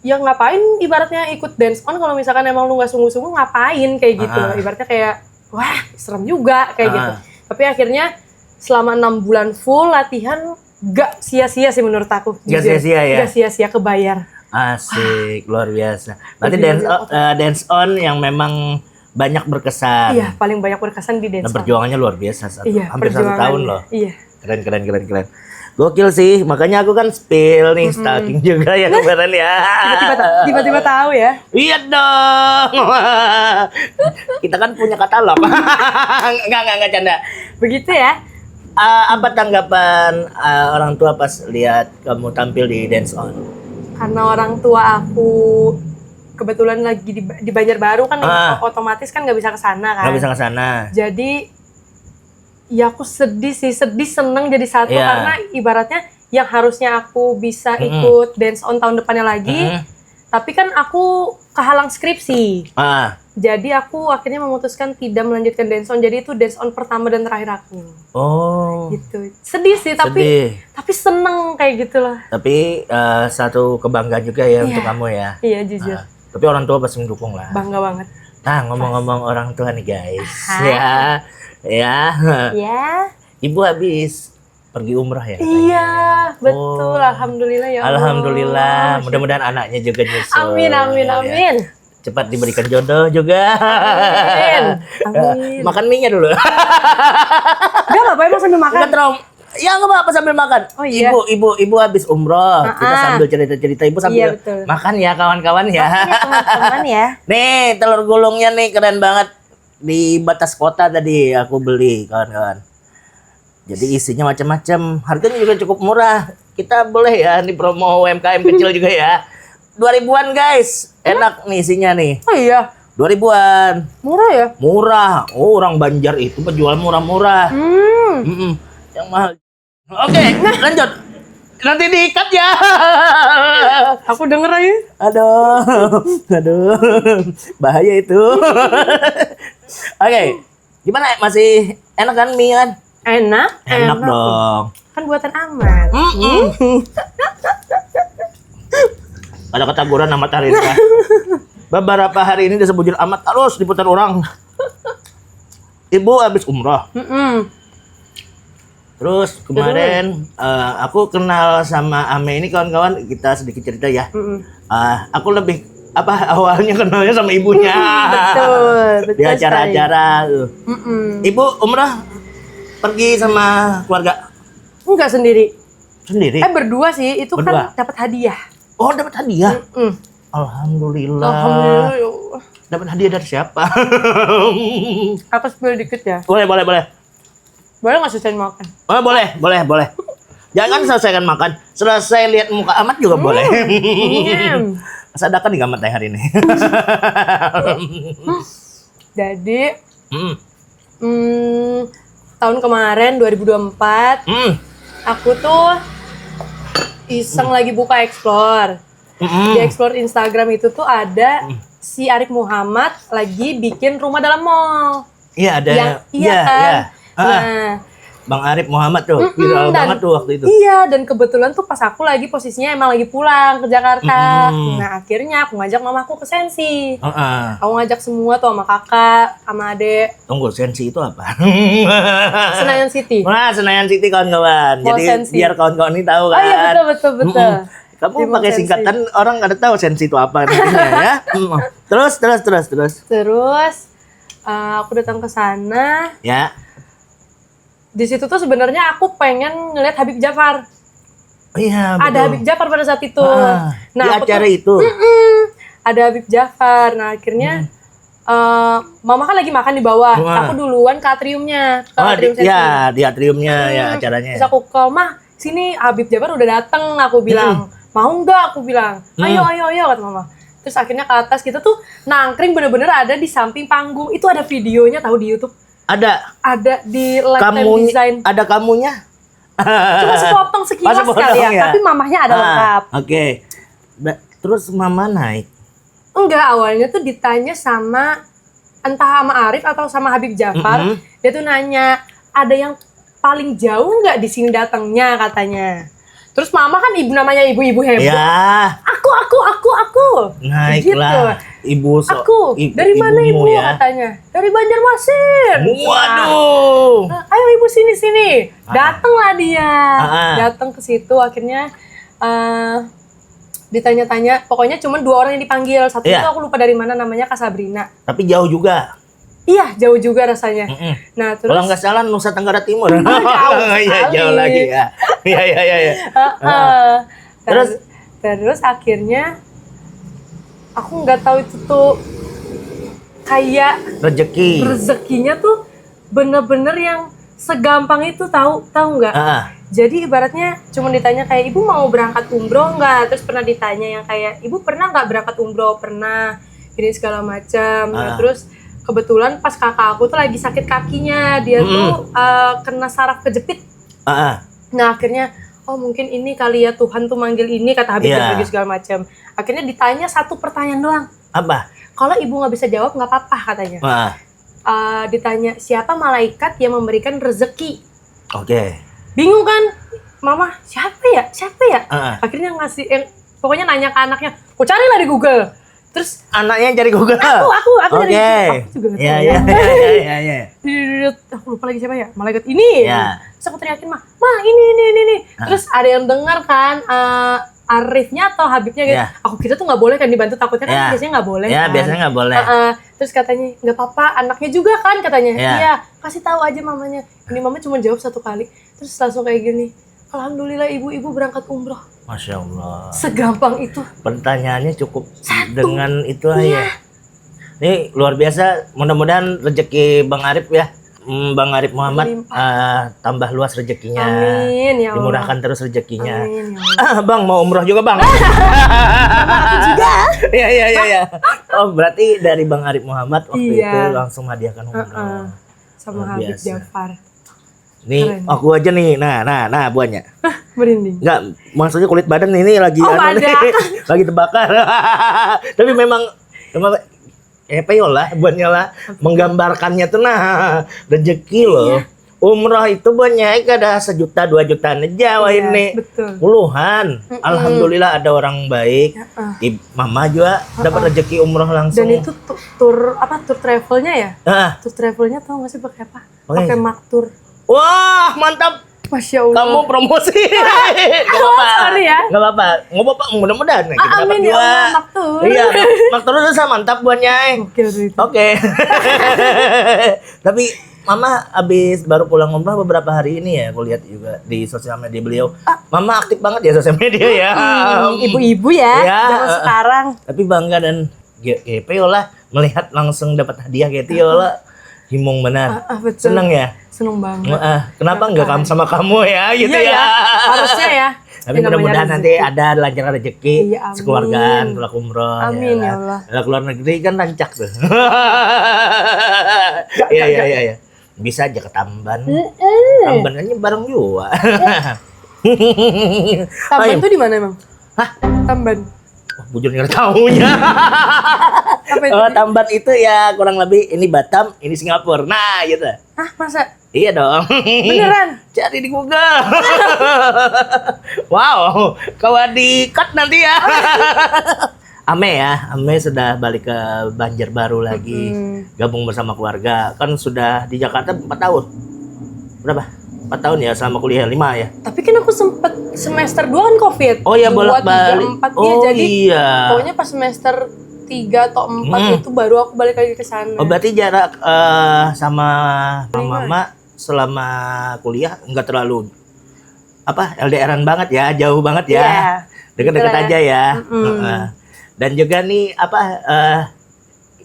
ya ngapain ibaratnya ikut Dance On kalau misalkan emang lu nggak sungguh-sungguh, ngapain kayak gitu. Ibaratnya kayak wah serem juga kayak gitu. Tapi akhirnya selama 6 bulan full latihan gak sia-sia sih menurut aku. Gak sia-sia ya? Gak sia-sia, kebayar. Asik, luar biasa. Berarti Dance On yang memang banyak berkesan. Iya, paling banyak berkesan di Dance On. Dan perjuangannya luar biasa. Hampir 1 tahun loh. Iya. Keren. Gokil sih, makanya aku kan spill nih stalking juga ya kemarin ya. Tiba-tiba tahu ya. Iya dong. Kita kan punya katalog. Enggak canda. Begitu ya. Apa tanggapan orang tua pas lihat kamu tampil di Dance On? Karena orang tua aku kebetulan lagi di Banjarbaru kan, otomatis kan nggak bisa ke sana kan. Nggak bisa ke sana. Jadi ya aku sedih seneng jadi satu karena ibaratnya yang harusnya aku bisa ikut Dance On tahun depannya lagi, tapi kan aku kehalang skripsi. Jadi aku akhirnya memutuskan tidak melanjutkan Dance On. Jadi itu Dance On pertama dan terakhir aku. Oh. Gitu. Sedih sih, tapi seneng kayak gitulah. Tapi satu kebanggaan juga ya untuk kamu ya. Iya jujur. Tapi orang tua pasti mendukung lah. Bangga banget. Nah ngomong-ngomong orang tua nih guys, ya. Ibu habis pergi umrah ya? Katanya. Iya, betul. Alhamdulillah ya Allah. Alhamdulillah. Mudah-mudahan anaknya juga nyusul. Amin. Ya. Cepat diberikan jodoh juga. Amin. Makan mie-nya dulu. Enggak apa-apa, emang sambil makan. Ya nggak apa-apa sambil makan. Oh, iya. Ibu habis umroh. Kita sambil cerita-cerita. Ibu sambil makan ya kawan-kawan ya. Teman-teman ya. Nih telur gulungnya nih keren banget. Di batas kota tadi aku beli kawan-kawan. Jadi isinya macam-macam. Harganya juga cukup murah. Kita boleh ya nih promo UMKM kecil juga ya. 2.000-an guys. Enak nih isinya nih. Oh iya. 2.000-an. Murah ya? Murah. Oh, orang Banjar itu penjual murah-murah. Yang mahal. Oke, lanjut. Nanti diikat ya. Aku denger aja. Aduh. Bahaya itu. Oke. Gimana? Masih enak kan mie kan? Enak dong. Kan buatan amat. Ada ketaguran amat hari ini. Beberapa hari ini disebut amat terus diputar orang. Ibu habis umroh. Terus kemarin aku kenal sama Ame ini kawan-kawan, kita sedikit cerita ya. Aku lebih awalnya kenalnya sama ibunya. Betul di acara-acara tuh. Ibu umrah pergi sama keluarga? Enggak sendiri. Berdua sih, itu berdua. Kan dapat hadiah. Oh, dapat hadiah. Alhamdulillah. Ya Allah. Dapat hadiah dari siapa? Aku spill dikit ya. Boleh. Boleh nggak selesai makan? Oh, boleh. Jangan selesaikan makan. Selesai lihat muka Amat juga boleh. Sadaqah nih Amat hari ini. Jadi, tahun kemarin 2024, aku tuh iseng lagi buka explore. Di explore Instagram itu tuh ada si Arif Muhammad lagi bikin rumah dalam mall. Iya ada. Iya kan. Nah, Bang Arif Muhammad tuh viral banget tuh waktu itu. Iya, dan kebetulan tuh pas aku lagi posisinya emang lagi pulang ke Jakarta. Nah akhirnya aku ngajak mamaku ke Sensi. Aku ngajak semua tuh sama kakak, sama adek. Tunggu, Sensi itu apa? Senayan City. Nah, Senayan City kawan-kawan. Jadi Sensi. biar kawan-kawan ini tahu kan. Oh iya betul. Kamu pakai singkatan orang nggak tahu Sensi itu apa nantinya ya. Terus. Terus aku datang ke sana. Ya. Di situ tuh sebenarnya aku pengen ngeliat Habib Jafar. Oh iya, betul. Ada Habib Jafar pada saat itu. Nah, di acara itu. Ada Habib Jafar. Nah, akhirnya mama kan lagi makan di bawah. Aku duluan ke atriumnya. Di atriumnya ya acaranya. Terus aku call, "Mah, sini Habib Jafar udah dateng." Aku bilang, "Mau nggak?" Aku bilang, "Ayo," kata mama. Terus akhirnya ke atas kita tuh nangkring bener-bener ada di samping panggung. Itu ada videonya tahu di YouTube. Ada di Lifetime Design. Ada kamunya? Cuma sepotong sekilas kali ya. Tapi mamahnya ada lengkap. Oke. Terus mama naik? Enggak, awalnya tuh ditanya sama entah sama Arif atau sama Habib Jafar. Dia tuh nanya, ada yang paling jauh nggak di sini datangnya katanya. Terus mama kan namanya ibu-ibu hebat. Ya. Aku. Naiklah. Gitu. Dari mana ibu ya? Katanya. Dari Banjarmasin. Waduh. Ayo ibu sini. Datanglah dia. Datang ke situ akhirnya ditanya-tanya. Pokoknya cuma 2 orang yang dipanggil. Satu itu aku lupa dari mana namanya, Kak Sabrina. Tapi jauh juga. Iya, jauh juga rasanya. Nah, terus kalau nggak salah Nusa Tenggara Timur. jauh Iya, jauh lagi ya. Iya. Terus akhirnya aku nggak tahu itu tuh kayak rezekinya tuh bener-bener yang segampang itu, tahu nggak? Jadi ibaratnya cuma ditanya kayak ibu mau berangkat umroh nggak, terus pernah ditanya yang kayak ibu pernah nggak berangkat umroh, pernah, ini segala macam. Nah, terus kebetulan pas kakak aku tuh lagi sakit kakinya, dia tuh kena saraf kejepit. Nah akhirnya mungkin ini kali ya Tuhan tuh manggil ini, kata Habib lagi segala macam. Akhirnya ditanya satu pertanyaan doang. Apa? Kalau ibu nggak bisa jawab nggak apa-apa katanya. Ditanya siapa malaikat yang memberikan rezeki. Bingung kan, mama siapa ya? Akhirnya ngasih, pokoknya nanya ke anaknya, carilah di Google. Terus anaknya cari Google. Aku cari Google. Aku juga nggak tahu. Iya. Aku lupa lagi siapa ya, malaikat ini. Terus aku teriakin ma ini. Terus ada yang dengar kan, Arifnya atau Habibnya gitu. Aku kira tuh nggak boleh kan dibantu, takutnya kan biasanya nggak boleh. Kan? Biasanya nggak boleh. Terus katanya nggak apa-apa, anaknya juga kan katanya. Iya, kasih tahu aja mamanya. Ini mama cuma jawab satu kali. Terus langsung kayak gini, alhamdulillah ibu berangkat umroh. Masya Allah. Segampang itu. Pertanyaannya cukup dengan itu aja. Ini luar biasa. Mudah-mudahan rezeki Bang Arif ya, Bang Arif Muhammad tambah luas rezekinya. Amin ya Allah. Dimurahkan terus rezekinya. Amin ya Allah. Bang mau umroh juga Bang. Aku juga. Iya. Oh berarti dari Bang Arif Muhammad waktu itu langsung hadiahkan umroh. Sama Habib Jafar. Nih keren. Aku aja nih, nah buahnya. Merinding. Enggak, maksudnya kulit badan ini lagi lagi terbakar. Tapi memang yolah buahnya lah menggambarkannya tuh rezeki loh. Umroh itu buahnya ada 1 juta 2 jutaan aja ini. Betul. Puluhan. Alhamdulillah ada orang baik. Mama juga dapat rezeki umroh langsung. Dan itu tur travelnya ya? Tur travelnya tau gak sih pakai apa? Pakai Maktur. Wah, mantap. Masya Allah. Kamu promosi. Gak apa-apa. Sorry ya. Gak apa-apa. Mudah-mudahan kita dapat amin juga. Ya Maktur. Iya, Maktur udah mantap buahnya. Oke. Tapi Mama abis baru pulang umrah beberapa hari ini ya, aku lihat juga di sosial media beliau. Mama aktif banget ya sosial media ya. Ibu-ibu ya, zaman sekarang. Tapi bangga dan GP lah melihat langsung dapat hadiah kayak itu lah. Himung benar. Betul. Seneng ya? Seneng banget. Kenapa enggak kamu sama kamu ya gitu ya? Harusnya ya. Tapi mudah-mudahan nanti ada lancar rezeki sekeluargaan pulang umroh. Amin ya Allah. Kalau keluar negeri kan rancak tuh. Iya. Bisa aja ke Tamban. Tamban aja bareng juga. Tamban tuh di mana emang? Hah? Tamban. Bujur nggak tahunya. Tamban itu ya kurang lebih ini Batam, ini Singapura. Nah, gitu. Hah, masa? Iya dong. Beneran? Cari di Google. Wow, kalau di-cut nanti ya. Ame sudah balik ke Banjarbaru lagi, gabung bersama keluarga. Kan sudah di Jakarta 4 tahun. Berapa? 4 tahun ya sama kuliah 5 ya. Tapi kan aku sempet semester 2 kan Covid. Oh iya, bolak-balik. 4 jadi pokoknya pas semester 3 atau 4 itu baru aku balik lagi ke sana. Oh berarti jarak sama Mama selama kuliah enggak terlalu LDRan banget ya, jauh banget ya. Dekat-dekat aja ya. Dan juga nih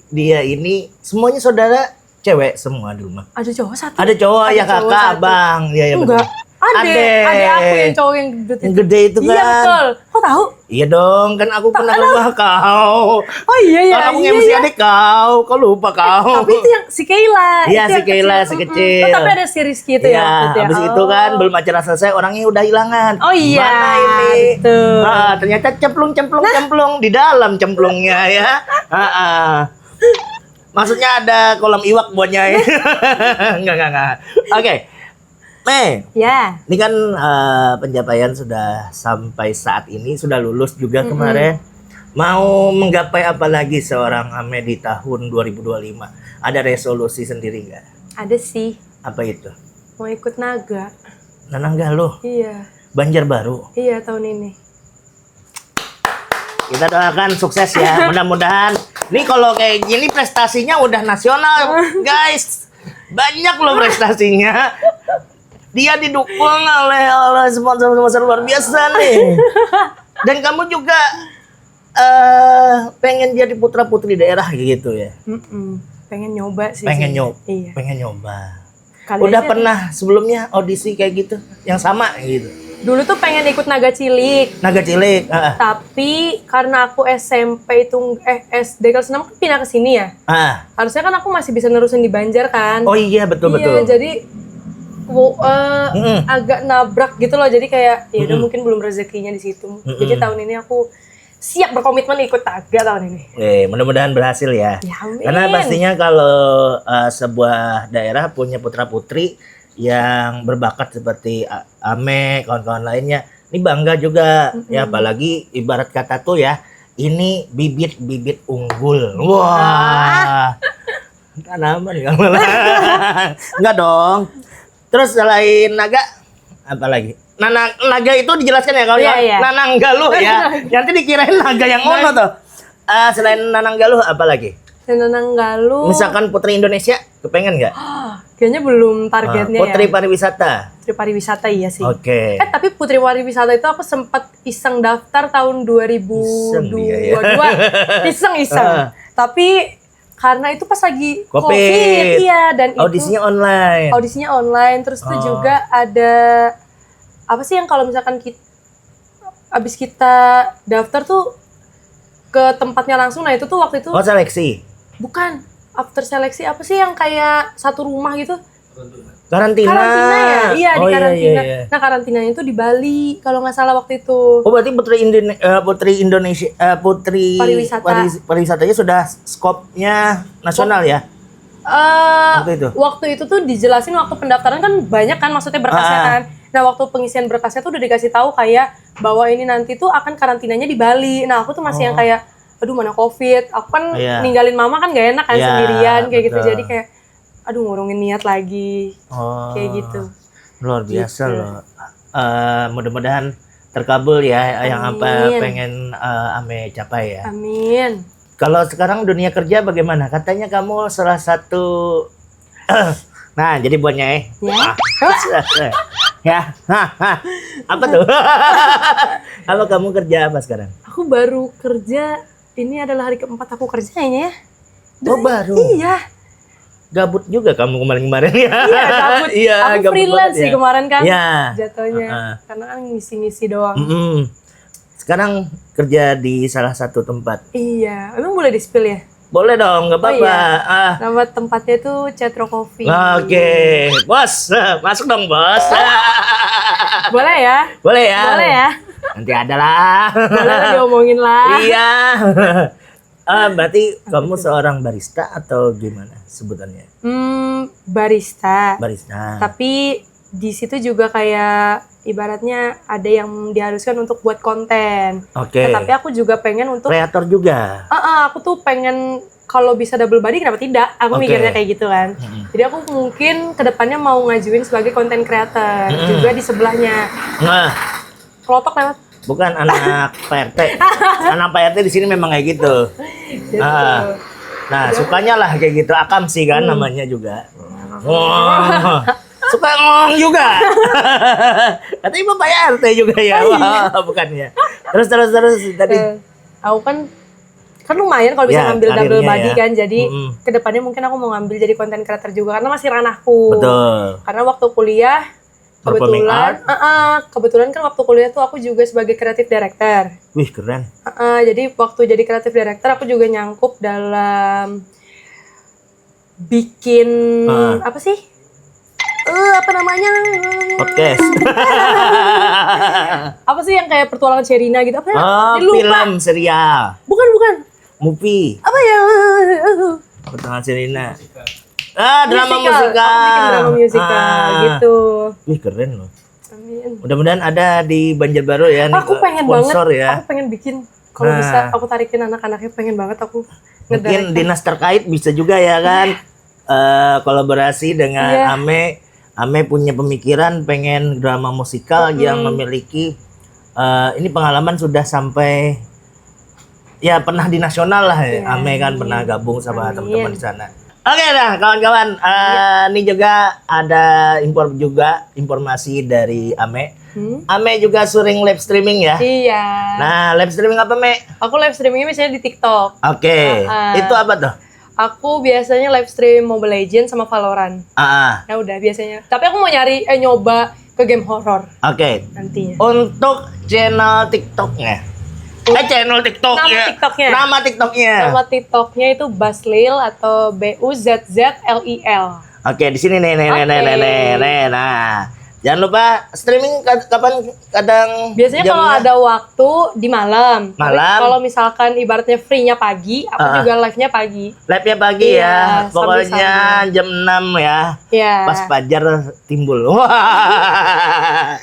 dia ini semuanya saudara cewek semua di rumah. Ada cowok satu. Ada cowok ya kakak, abang. Iya enggak. Adek aku yang cowok yang gede. Yang gede itu kan. Iya betul. Kok tahu? Iya dong, kan aku pernah ke rumah kau. Oh iya ya. Kamu MC adik kau lupa kau. Tapi itu yang si Keila. Iya si Keila, si kecil. Tapi ada si Rizky itu ya. Habis itu kan belum acara selesai orangnya udah hilangan. Oh iya. Mana ini? Betul. Ternyata cemplung di dalam cemplungnya ya. Maksudnya ada kolam iwak buatnya ya. Enggak. Oke. Ya. Ini kan pencapaian sudah sampai saat ini, sudah lulus juga kemarin. Mau menggapai apa lagi seorang Ame di tahun 2025? Ada resolusi sendiri nggak? Ada sih. Apa itu? Mau ikut naga. Nananggalo? Iya. Banjarbaru? Iya tahun ini. Kita doakan sukses ya. Mudah-mudahan Nih kalau kayak gini prestasinya udah nasional, guys. Banyak loh prestasinya. Dia didukung oleh sponsor-sponsor luar biasa nih. Dan kamu juga pengen jadi putra putri daerah gitu ya? Pengen nyoba sih. Pengen nyoba. Iya. Pengen nyoba. Kali Udah aja pernah sebelumnya audisi kayak gitu, yang sama gitu? dulu tuh pengen ikut Naga Cilik. Naga Cilik. Tapi karena aku SMP itu SD kelas 6 kan pindah ke sini ya. Harusnya kan aku masih bisa nerusin di Banjar kan. Oh iya betul. Jadi agak nabrak gitu loh. Jadi kayak ya udah mungkin belum rezekinya di situ. Jadi tahun ini aku siap berkomitmen ikut Naga tahun ini. Mudah-mudahan berhasil ya. Ya, amin. Karena pastinya kalau sebuah daerah punya putra-putri yang berbakat seperti Ame, kawan-kawan lainnya, ini bangga juga ya, apalagi ibarat kata tuh ya, ini bibit-bibit unggul. Wah. Tanaman ya. Enggak dong. Terus selain naga apa lagi? Naga itu dijelaskan ya kalau Nananggaluh ya. Nanti dikirain naga yang ono tuh. Selain Nananggaluh apa lagi? Nananggaluh. Misalkan Putri Indonesia, kepengen nggak? Kayaknya belum targetnya Putri ya. Pariwisata. Putri Pariwisata iya sih. Oke. Tapi Putri Pariwisata itu aku sempat iseng daftar tahun 2022. Iseng. Tapi karena itu pas lagi COVID, iya, dan audisinya online. Audisinya online, terus itu juga ada apa sih yang kalau misalkan abis kita daftar tuh ke tempatnya langsung, nah itu tuh waktu itu. Seleksi. Bukan, after seleksi apa sih yang kayak satu rumah gitu? Karantina ya? Iya, di karantina. Iya. Nah, karantinanya itu di Bali kalau nggak salah waktu itu. Oh, berarti Putri Indonesia Putri Pariwisatanya sudah skopnya nasional ya? Waktu itu tuh dijelasin waktu pendaftaran kan banyak kan, maksudnya berkasnya kan. Nah, waktu pengisian berkasnya tuh udah dikasih tahu kayak bahwa ini nanti tuh akan karantinanya di Bali. Nah, aku tuh masih yang kayak aduh mana COVID, aku kan ninggalin mama kan gak enak kan sendirian kayak gitu, jadi kayak aduh ngurungin niat lagi kayak gitu. Luar biasa loh. Mudah-mudahan terkabul ya. Amin. Yang apa pengen Ame capai ya. Amin. Kalau sekarang dunia kerja bagaimana? Katanya kamu salah satu nah jadi buatnya ya. Apa tuh? Apa kamu kerja apa sekarang? Aku baru kerja. Ini adalah hari keempat aku kerjanya ya. Baru? Iya. Gabut juga kamu kemarin-kemarin ya? Iya, gabut. Aku freelance sih kemarin kan jatuhnya. Karena kan ngisi-ngisi doang. Sekarang kerja di salah satu tempat. Iya. Emang boleh di-spill ya? Boleh dong, nggak apa-apa. Nama tempatnya tuh Cetro Coffee. Oke. Bos, masuk dong bos. Boleh ya? Boleh ya? Boleh ya? Nanti ada lah. Boleh diomongin lah. Iya. Berarti kamu seorang barista atau gimana sebutannya? Barista. Barista. Tapi di situ juga kayak ibaratnya ada yang diharuskan untuk buat konten. Oke. Tapi aku juga pengen untuk kreator juga. Aku tuh pengen kalau bisa double body kenapa tidak? Aku mikirnya kayak gitu kan. Jadi aku mungkin kedepannya mau ngajuin sebagai konten creator juga di sebelahnya. Kelotok lewat. Bukan anak PRT. Anak PRT di sini memang kayak gitu. Nah, sukanya lah kayak gitu. Akamsi kan namanya juga. Suka ngomong juga. Katanya Bapak RT juga ya. Bukannya. Terus tadi. Aku kan lumayan kalau bisa ngambil double body kan. Jadi kedepannya mungkin aku mau ngambil jadi konten creator juga karena masih ranahku. Betul. Karena waktu kuliah kebetulan kan waktu kuliah tuh aku juga sebagai creative director. Wih, keren. Jadi waktu jadi creative director aku juga nyangkup dalam bikin apa sih? Apa namanya? Podcast. Apa sih yang kayak pertualangan Sherina gitu? Apa ya? Film, serial. Bukan. Movie. Apa ya? Pertualangan Sherina. Drama musikal. Aku bikin drama musikal gitu. Wih, keren loh. Amin. Mudah-mudahan ada di Banjarbaru ya. Aku pengen banget. Ya. Aku pengen bikin. Kalau bisa aku tarikin anak-anaknya, pengen banget aku. Mungkin dinas terkait bisa juga ya kan. Kolaborasi dengan Ame. Ame punya pemikiran pengen drama musikal yang memiliki ini pengalaman sudah sampai ya pernah di nasional lah ya. Ya, Ame kan pernah gabung sama amin. teman-teman di sana. Oke dah kawan-kawan, ini juga ada informasi dari Ame. Ame juga sering live streaming ya. Iya. Nah, live streaming apa, Me? Aku live streamingnya biasanya di TikTok. Oke. Itu apa tuh? Aku biasanya live stream Mobile Legends sama Valorant. Ya udah biasanya. Tapi aku mau nyoba ke game horror Oke. nantinya. Untuk channel TikToknya. Channel TikToknya. Nama TikToknya. Nama TikToknya itu Buzzlil atau BUZZLIL. Oke, di sini nih. Nah, jangan lupa streaming kapan kadang biasanya jamnya? kalau ada waktu di malam. Malam. Kalau misalkan ibaratnya free-nya pagi, aku juga live-nya pagi. Live-nya pagi Iya, ya. Pokoknya jam 6 ya. Iya. Pas fajar timbul. Wah.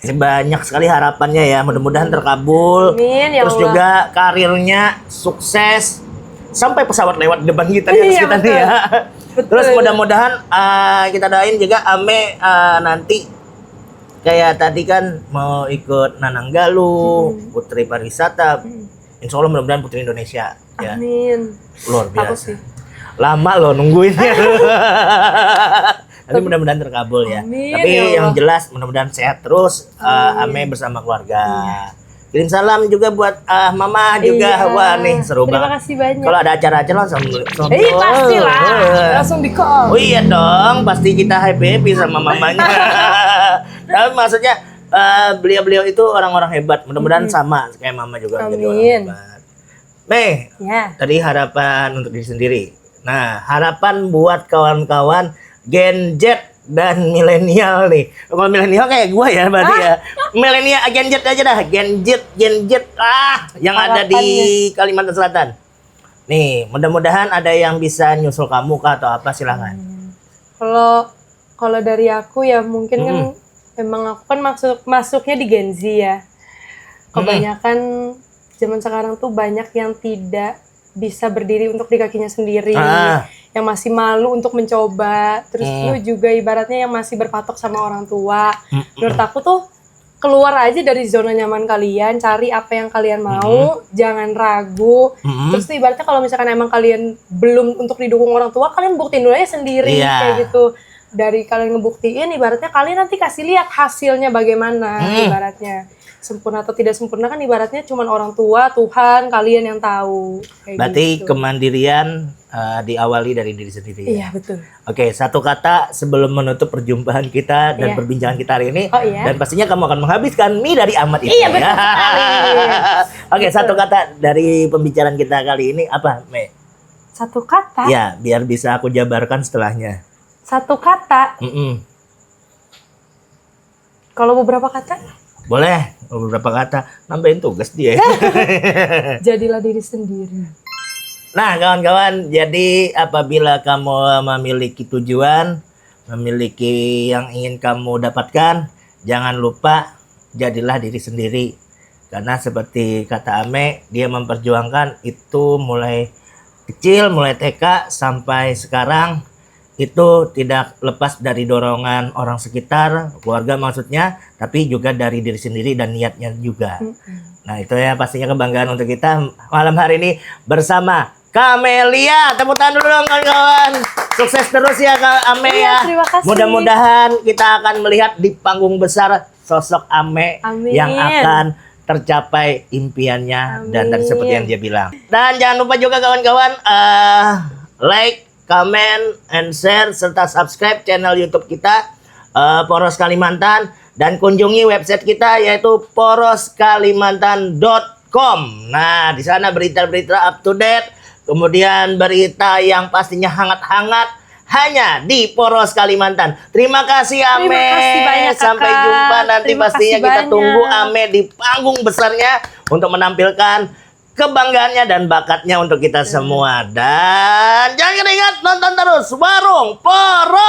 Banyak sekali harapannya ya. Mudah-mudahan terkabul. Amin, ya Terus Allah. juga karirnya sukses sampai pesawat lewat di depan kita Iya, nih kita nih ya. Betul. Terus mudah-mudahan kita doain juga Ame nanti kayak tadi kan mau ikut Nananggalu, Putri Pariwisata. Insya Allah mudah-mudahan Putri Indonesia ya. Amin. Luar Aku biasa. sih. Lama loh nungguinnya. Tapi mudah-mudahan terkabul ya. Amin, Tapi ya Allah. yang jelas mudah-mudahan sehat terus Ame bersama keluarga. Kirim salam juga buat Mama juga. Iya. Wah nih seru Terima banget. kasih banyak. Kalau ada acara-acara langsung Pastilah. Langsung di call. Oh iya dong, pasti kita happy sama mamanya. Tapi maksudnya beliau-beliau itu orang-orang hebat. Mudah-mudahan sama kayak Mama juga menjadi orang Amin. hebat. Mei, Ya. tadi harapan untuk diri sendiri. Nah, harapan buat kawan-kawan Gen Z dan milenial nih. Kalau milenial kayak gua ya berarti ya. Milenial Gen Z aja dah. Gen Z yang ada di Kalimantan Selatan. Nih, mudah-mudahan ada yang bisa nyusul kamu kah atau apa silahkan. Kalau dari aku ya mungkin kan emang aku kan masuknya di Gen Z ya. Kebanyakan zaman sekarang tuh banyak yang tidak bisa berdiri untuk di kakinya sendiri, yang masih malu untuk mencoba, terus lu juga ibaratnya yang masih berpatok sama orang tua. Menurut aku tuh keluar aja dari zona nyaman kalian, cari apa yang kalian mau, jangan ragu. Terus tuh ibaratnya kalau misalkan emang kalian belum untuk didukung orang tua, kalian buktiin dulu aja sendiri kayak gitu. Dari kalian ngebuktiin, ibaratnya kalian nanti kasih lihat hasilnya bagaimana, ibaratnya. Sempurna atau tidak sempurna kan ibaratnya cuma orang tua, Tuhan, kalian yang tahu. Kayak Berarti gitu. kemandirian diawali dari diri sendiri. Iya, betul. Oke, satu kata sebelum menutup perjumpaan kita dan perbincangan kita hari ini. Oh, iya. Dan pastinya kamu akan menghabiskan mie dari Ahmad itu. Iya, betul sekali. Oke, satu kata dari pembicaraan kita kali ini apa, Me? Satu kata? Ya, biar bisa aku jabarkan setelahnya. Satu kata? Kalau beberapa kata? Boleh, beberapa kata. Nambahin tugas dia. Jadilah diri sendiri. Nah, kawan-kawan, jadi apabila kamu memiliki tujuan, memiliki yang ingin kamu dapatkan, jangan lupa jadilah diri sendiri. Karena seperti kata Ame, dia memperjuangkan itu mulai kecil, mulai TK sampai sekarang itu tidak lepas dari dorongan orang sekitar, keluarga maksudnya, tapi juga dari diri sendiri dan niatnya juga. Nah, itu ya pastinya kebanggaan untuk kita malam hari ini bersama Camelia. Tepuk tangan dulu dong kawan-kawan. Sukses terus ya Kak Ame ya. Terima kasih. Mudah-mudahan kita akan melihat di panggung besar sosok Ame yang akan tercapai impiannya dan tadi seperti yang dia bilang. Dan jangan lupa juga kawan-kawan like, comment, and share serta subscribe channel YouTube kita Poros Kalimantan dan kunjungi website kita yaitu poroskalimantan.com. Nah, di sana berita-berita up to date, kemudian berita yang pastinya hangat-hangat hanya di Poros Kalimantan. Terima kasih Ame. Terima kasih banyak, Kakak. Sampai jumpa nanti pastinya kita tunggu Ame di panggung besarnya untuk menampilkan kebanggaannya dan bakatnya untuk kita semua. Dan jangan ingat nonton terus Warung Poros.